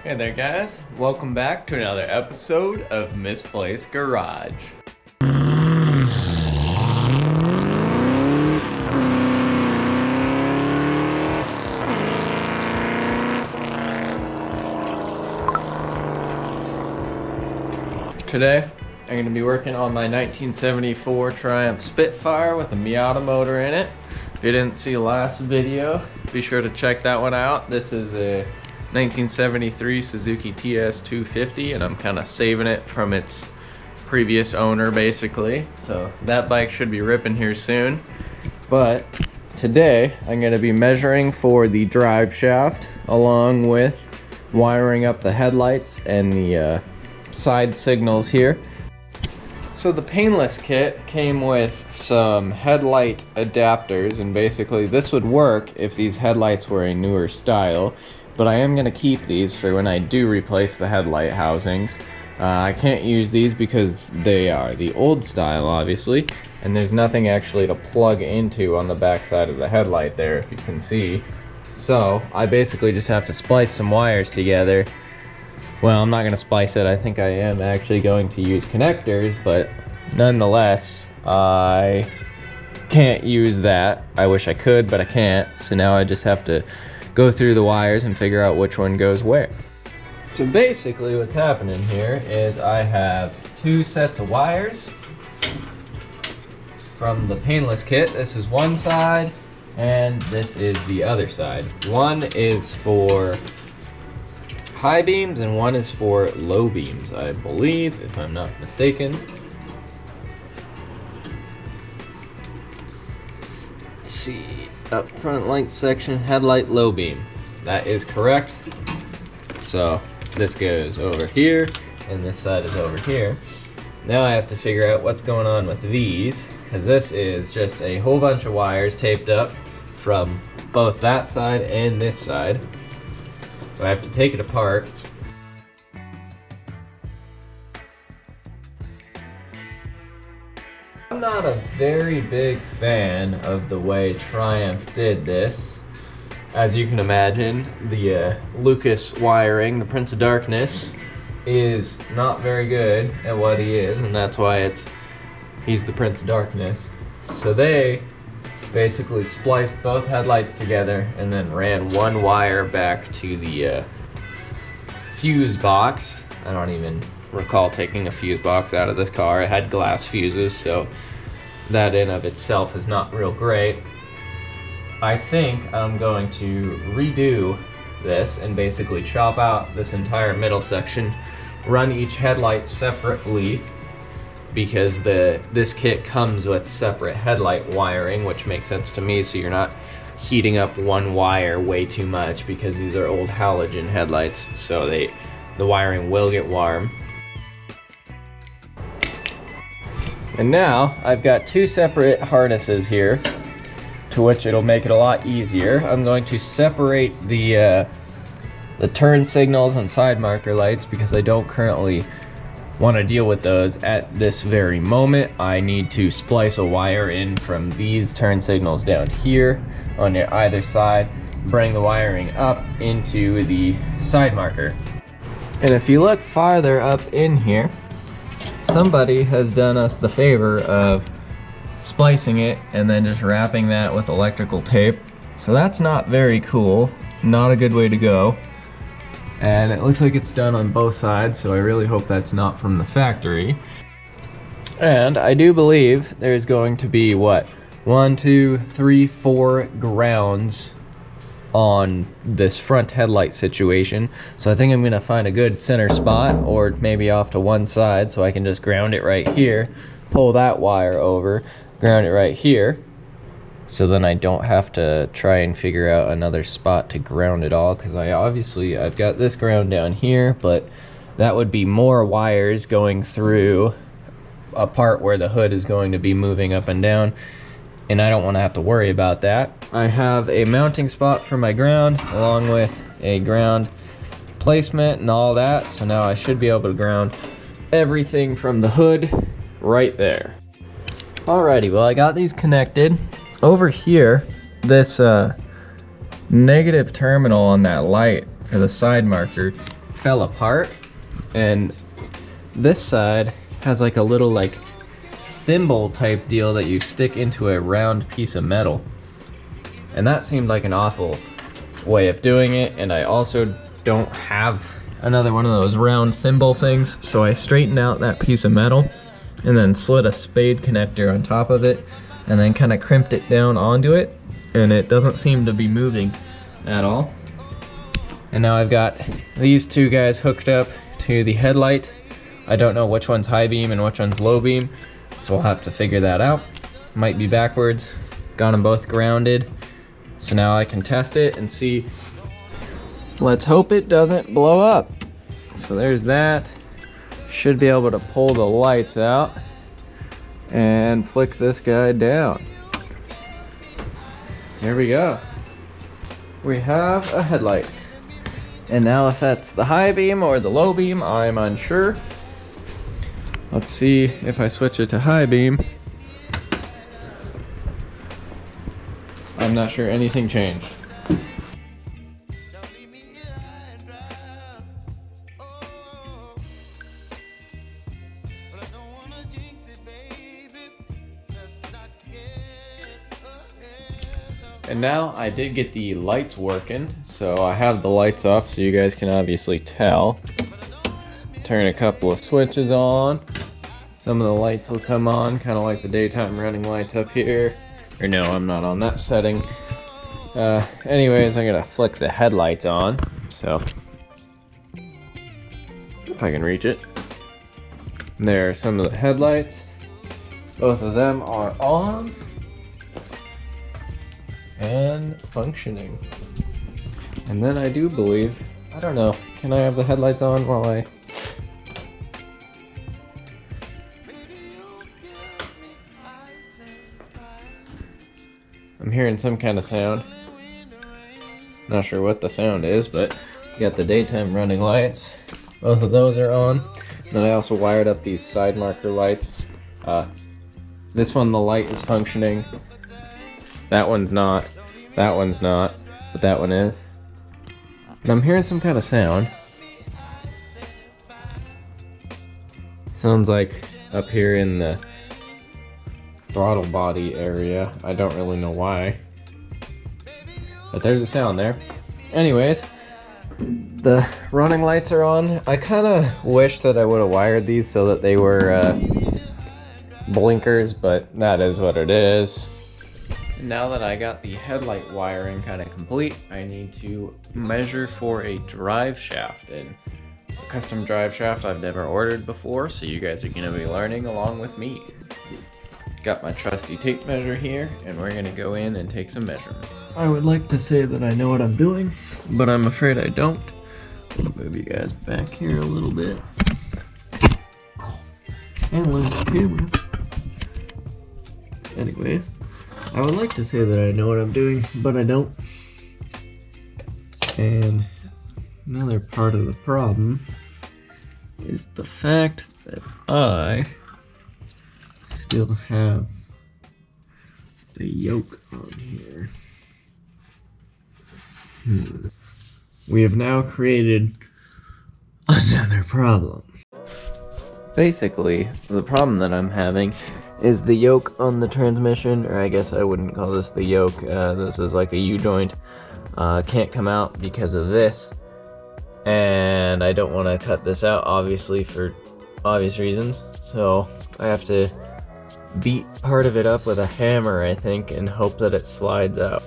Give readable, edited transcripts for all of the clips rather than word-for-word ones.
Hey there guys, welcome back to another episode of Misplaced Garage. Today, I'm going to be working on my 1974 Triumph Spitfire with a Miata motor in it. If you didn't see last video, be sure to check that one out. This is a 1973 Suzuki TS250 and I'm kind of saving it from its previous owner basically. So that bike should be ripping here soon. But today, I'm going to be measuring for the drive shaft along with wiring up the headlights and the side signals here. So the painless kit came with some headlight adapters, and basically this would work if these headlights were a newer style, but I am going to keep these for when I do replace the headlight housings. I can't use these because they are the old style obviously, and there's nothing actually to plug into on the back side of the headlight there, if you can see. So I basically just have to splice some wires together. Well, I'm not going to splice it. I think I am actually going to use connectors, but nonetheless, I can't use that. I wish I could, but I can't. So now I just have to go through the wires and figure out which one goes where. So basically what's happening here is I have two sets of wires from the painless kit. This is one side and this is the other side. One is for high beams and one is for low beams, I believe, if I'm not mistaken. Let's see, up front light section, headlight low beam. That is correct. So this goes over here and this side is over here. Now I have to figure out what's going on with these, because this is just a whole bunch of wires taped up from both that side and this side. So I have to take it apart. I'm not a very big fan of the way Triumph did this. As you can imagine, the Lucas wiring, the Prince of Darkness, is not very good at what he is, and that's why he's the Prince of Darkness. So they basically spliced both headlights together and then ran one wire back to the fuse box. I don't even recall taking a fuse box out of this car. It had glass fuses, so that in of itself is not real great. I think I'm going to redo this and basically chop out this entire middle section, run each headlight separately, because this kit comes with separate headlight wiring, which makes sense to me, so you're not heating up one wire way too much, because these are old halogen headlights, so the wiring will get warm. And now I've got two separate harnesses here, to which it'll make it a lot easier. I'm going to separate the turn signals and side marker lights, because I don't currently want to deal with those at this very moment. I need to splice a wire in from these turn signals down here on either side, bring the wiring up into the side marker. And if you look farther up in here, somebody has done us the favor of splicing it and then just wrapping that with electrical tape. So that's not very cool, not a good way to go. And it looks like it's done on both sides, so I really hope that's not from the factory. And I do believe there's going to be, what, 1, 2, 3, 4 grounds on this front headlight situation. So I think I'm gonna find a good center spot, or maybe off to one side, so I can just ground it right here, pull that wire over, ground it right here. So then I don't have to try and figure out another spot to ground it all, because I've got this ground down here, but that would be more wires going through a part where the hood is going to be moving up and down, and I don't want to have to worry about that. I have a mounting spot for my ground, along with a ground placement and all that, so now I should be able to ground everything from the hood right there. Alrighty, well I got these connected. Over here, this negative terminal on that light for the side marker fell apart, and this side has like a little like thimble type deal that you stick into a round piece of metal, and that seemed like an awful way of doing it. And I also don't have another one of those round thimble things, so I straightened out that piece of metal and then slid a spade connector on top of it and then kind of crimped it down onto it, and it doesn't seem to be moving at all. And now I've got these two guys hooked up to the headlight. I don't know which one's high beam and which one's low beam, so we'll have to figure that out. Might be backwards. Got them both grounded, so now I can test it and see. Let's hope it doesn't blow up. So there's that. Should be able to pull the lights out and flick this guy down. There we go. We have a headlight. And now if that's the high beam or the low beam, I'm unsure. Let's see if I switch it to high beam. I'm not sure anything changed. And now I did get the lights working, so I have the lights off so you guys can obviously tell. Turn a couple of switches on. Some of the lights will come on, kind of like the daytime running lights up here. Or no, I'm not on that setting. Anyways, I'm gonna flick the headlights on, so if I can reach it. There are some of the headlights. Both of them are on and functioning. And then I do believe, I don't know, can I have the headlights on while I... I'm hearing some kind of sound. Not sure what the sound is, but you got the daytime running lights. Both of those are on. Then I also wired up these side marker lights. This one, the light is functioning. That one's not. That one's not. But that one is. And I'm hearing some kind of sound. Sounds like up here in the throttle body area. I don't really know why. But there's a sound there. Anyways, the running lights are on. I kind of wish that I would have wired these so that they were blinkers, but that is what it is. Now that I got the headlight wiring kind of complete, I need to measure for a drive shaft, and a custom drive shaft I've never ordered before, so you guys are going to be learning along with me. Got my trusty tape measure here, and we're going to go in and take some measurements. I would like to say that I know what I'm doing, but I'm afraid I don't. I'll move you guys back here a little bit. And lose the camera. Anyways, I would like to say that I know what I'm doing, but I don't. And another part of the problem is the fact that I still have the yoke on here. We have now created another problem. Basically, the problem that I'm having is the yoke on the transmission, or I guess I wouldn't call this the yoke. This is like a U-joint. Can't come out because of this. And I don't want to cut this out, obviously, for obvious reasons. So I have to beat part of it up with a hammer, I think, and hope that it slides out.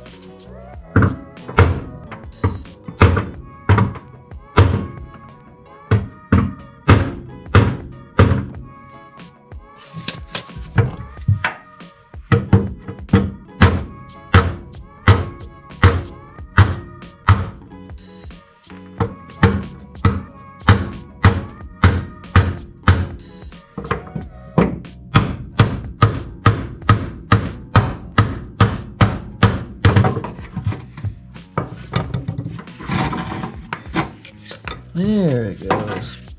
There it goes.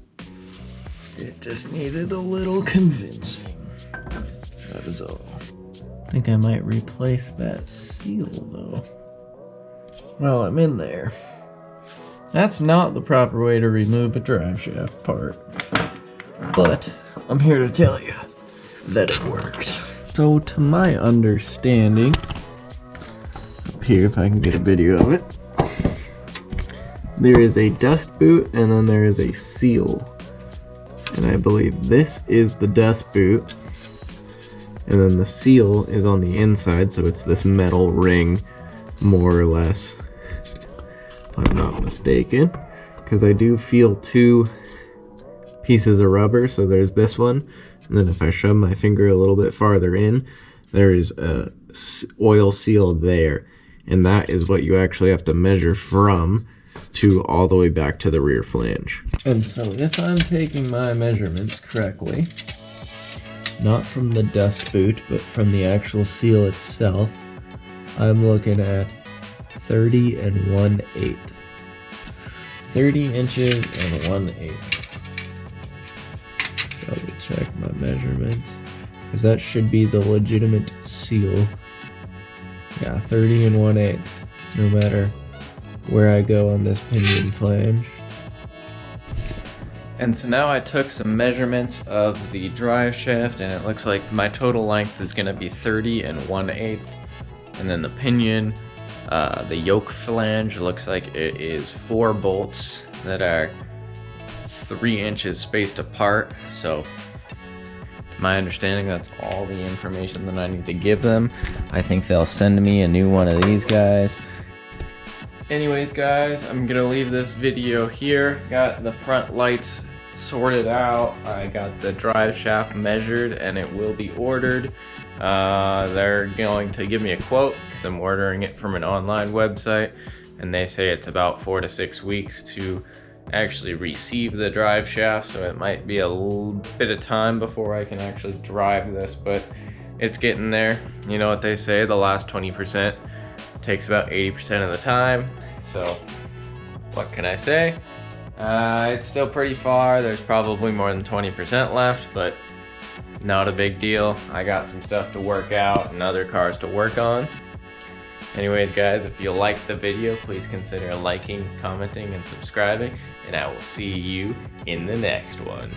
It just needed a little convincing. That is all. I think I might replace that seal though. While I'm in there. That's not the proper way to remove a drive shaft part, but I'm here to tell you that it worked. So to my understanding, up here if I can get a video of it, there is a dust boot and then there is a seal. And I believe this is the dust boot. And then the seal is on the inside, so it's this metal ring, more or less, if I'm not mistaken. Because I do feel two pieces of rubber, so there's this one. And then if I shove my finger a little bit farther in, there is a oil seal there. And that is what you actually have to measure from to all the way back to the rear flange. And so if I'm taking my measurements correctly, not from the dust boot, but from the actual seal itself, I'm looking at 30 1/8. 30 inches and 1/8. Double check my measurements, because that should be the legitimate seal. Yeah, 30 1/8, no matter where I go on this pinion flange. And so now I took some measurements of the drive shaft, and it looks like my total length is going to be 30 1/8. And then the pinion, the yoke flange, looks like it is 4 bolts that are 3 inches spaced apart. So to my understanding, that's all the information that I need to give them. I think they'll send me a new one of these guys. Anyways guys, I'm gonna leave this video here. Got the front lights sorted out. I got the drive shaft measured and it will be ordered. They're going to give me a quote because I'm ordering it from an online website, and they say it's about 4 to 6 weeks to actually receive the drive shaft, so it might be a little bit of time before I can actually drive this, but it's getting there. You know what they say, the last 20% takes about 80% of the time, so what can I say? It's still pretty far. There's probably more than 20% left, but not a big deal. I got some stuff to work out and other cars to work on. Anyways guys, if you liked the video, please consider liking, commenting, and subscribing, and I will see you in the next one.